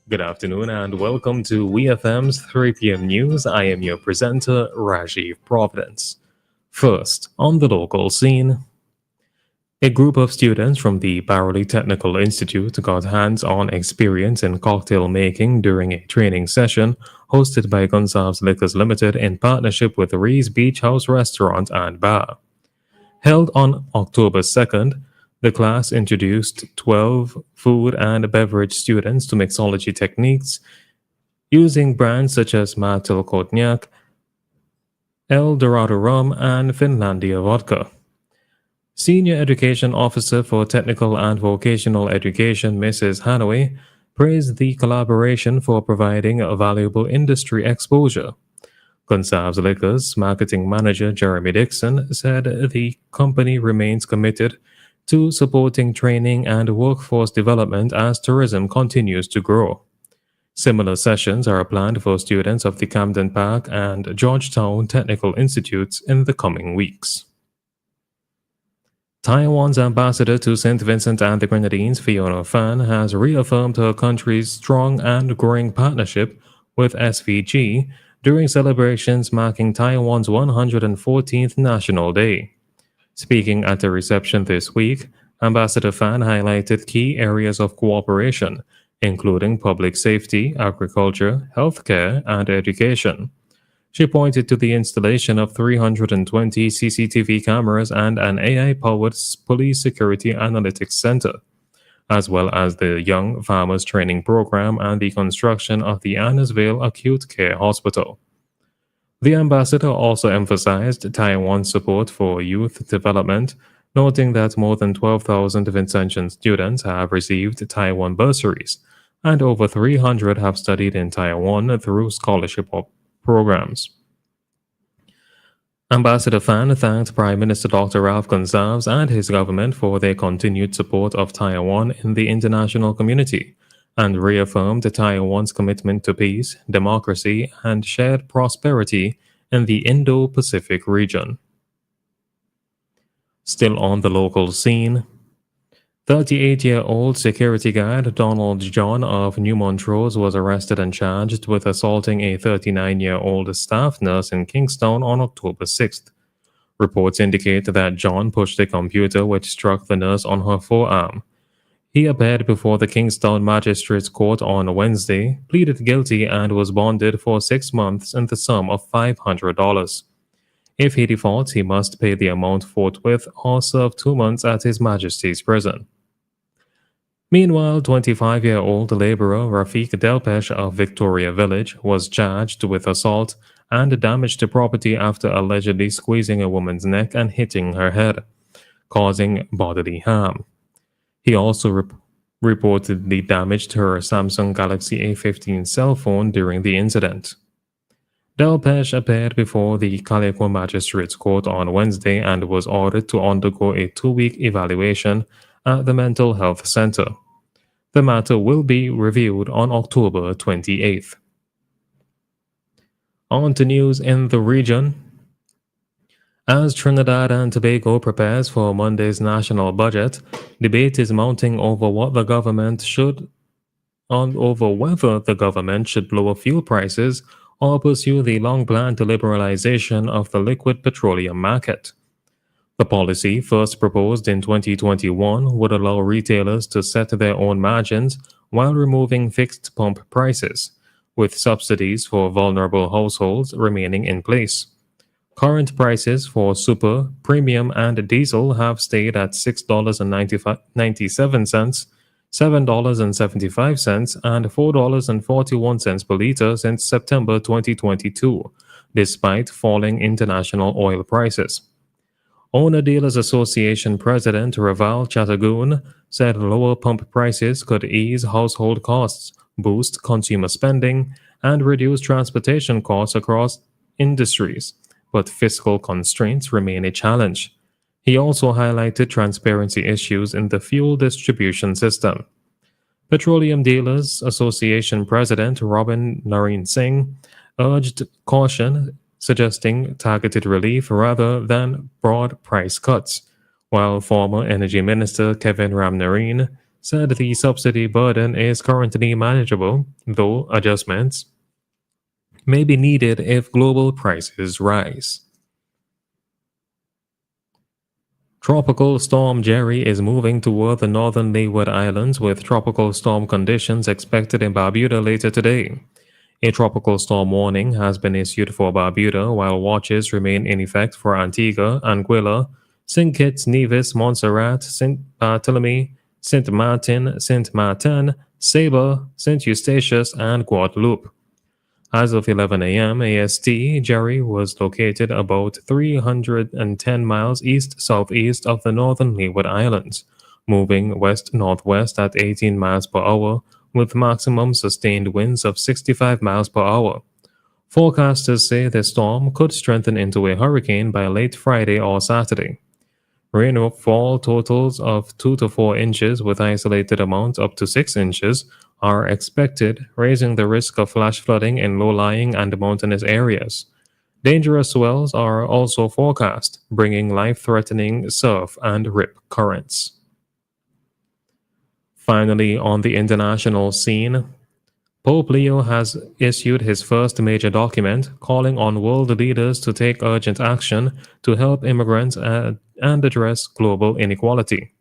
Good afternoon and welcome to WeFM's 3 p.m. news. I am your presenter, Rajiv Providence. First, on the local scene, a group of students from the Barley Technical Institute got hands-on experience in cocktail making during a training session hosted by Gonsalves Liquors Limited in partnership with Ree's Beach House Restaurant and Bar. Held on October 2nd, the class introduced 12 food and beverage students to mixology techniques using brands such as Martel Cognac, El Dorado Rum, and Finlandia Vodka. Senior Education Officer for Technical and Vocational Education, Mrs. Hanaway, praised the collaboration for providing a valuable industry exposure. Gonsalves Liquors marketing manager Jeremy Dixon said the company remains committed to supporting training and workforce development as tourism continues to grow. Similar sessions are planned for students of the Camden Park and Georgetown Technical Institutes in the coming weeks. Taiwan's ambassador to St. Vincent and the Grenadines, Fiona Fan, has reaffirmed her country's strong and growing partnership with SVG during celebrations marking Taiwan's 114th National Day. Speaking at a reception this week, Ambassador Fan highlighted key areas of cooperation, including public safety, agriculture, healthcare, and education. She pointed to the installation of 320 CCTV cameras and an AI-powered police security analytics center, as well as the Young Farmers Training Program and the construction of the Annisvale Acute Care Hospital. The ambassador also emphasized Taiwan's support for youth development, noting that more than 12,000 Vincentian students have received Taiwan bursaries, and over 300 have studied in Taiwan through scholarship programs. Ambassador Fan thanked Prime Minister Dr. Ralph Gonsalves and his government for their continued support of Taiwan in the international community, and reaffirmed Taiwan's commitment to peace, democracy, and shared prosperity in the Indo-Pacific region. Still on the local scene, 38-year-old security guard Donald John of New Montrose was arrested and charged with assaulting a 39-year-old staff nurse in Kingstown on October 6th. Reports indicate that John pushed a computer which struck the nurse on her forearm. He appeared before the Kingstown Magistrates Court on Wednesday, pleaded guilty, and was bonded for 6 months in the sum of $500. If he defaults, he must pay the amount forthwith or serve 2 months at His Majesty's prison. Meanwhile, 25-year-old laborer Rafiq Delpesh of Victoria Village was charged with assault and damage to property after allegedly squeezing a woman's neck and hitting her head, causing bodily harm. He also reportedly damaged her Samsung Galaxy A15 cell phone during the incident. Delpesh appeared before the Calico Magistrates Court on Wednesday and was ordered to undergo a 2-week evaluation at the Mental Health Center. The matter will be reviewed on October 28th. On to news in the region. As Trinidad and Tobago prepares for Monday's national budget, debate is mounting over whether the government should lower fuel prices or pursue the long-planned liberalization of the liquid petroleum market. The policy, first proposed in 2021, would allow retailers to set their own margins while removing fixed pump prices, with subsidies for vulnerable households remaining in place. Current prices for super, premium, and diesel have stayed at $6.97, $7.75, and $4.41 per liter since September 2022, despite falling international oil prices. Owner Dealers Association President Raval Chattergoon said lower pump prices could ease household costs, boost consumer spending, and reduce transportation costs across industries, but fiscal constraints remain a challenge. He also highlighted transparency issues in the fuel distribution system. Petroleum Dealers Association President Robin Nareen Singh urged caution, suggesting targeted relief rather than broad price cuts, while former Energy Minister Kevin Ram Nareen said the subsidy burden is currently manageable, though adjustments may be needed if global prices rise. Tropical Storm Jerry is moving toward the northern Leeward Islands with tropical storm conditions expected in Barbuda later today. A tropical storm warning has been issued for Barbuda, while watches remain in effect for Antigua, Anguilla, St. Kitts, Nevis, Montserrat, St. Barthélemy, St. Martin, St. Martin, Saba, St. Eustatius, and Guadeloupe. As of 11 a.m. AST, Jerry was located about 310 miles east-southeast of the northern Leeward Islands, moving west-northwest at 18 miles per hour with maximum sustained winds of 65 miles per hour. Forecasters say the storm could strengthen into a hurricane by late Friday or Saturday. Rainfall totals of 2 to 4 inches with isolated amounts up to 6 inches are expected, raising the risk of flash flooding in low-lying and mountainous areas. Dangerous swells are also forecast, bringing life-threatening surf and rip currents. Finally, on the international scene, Pope Leo has issued his first major document calling on world leaders to take urgent action to help immigrants and address global inequality.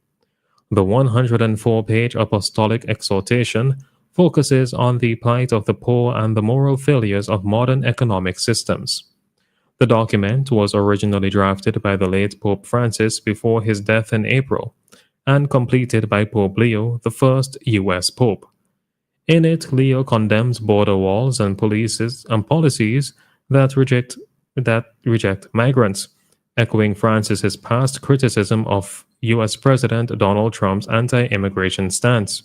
The 104-page apostolic exhortation focuses on the plight of the poor and the moral failures of modern economic systems. The document was originally drafted by the late Pope Francis before his death in April, and completed by Pope Leo, the first U.S. Pope. In it, Leo condemns border walls and policies that reject migrants, echoing Francis's past criticism of U.S. President Donald Trump's anti-immigration stance.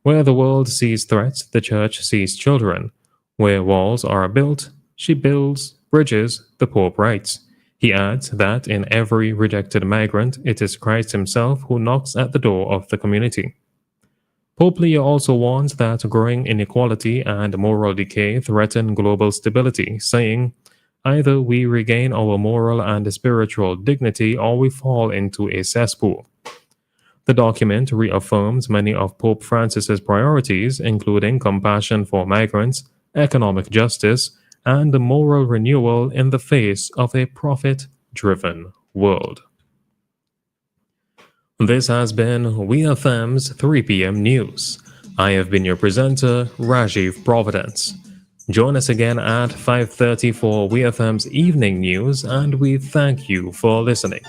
Where the world sees threats, the church sees children. Where walls are built, she builds bridges, the Pope writes. He adds that in every rejected migrant, it is Christ himself who knocks at the door of the community. Pope Leo also warns that growing inequality and moral decay threaten global stability, saying, either we regain our moral and spiritual dignity or we fall into a cesspool. The document reaffirms many of Pope Francis's priorities, including compassion for migrants, economic justice, and moral renewal in the face of a profit-driven world. This has been WeFM's 3 p.m. news. I have been your presenter, Rajiv Providence. Join us again at 5:30 for WeFM's evening news, and we thank you for listening.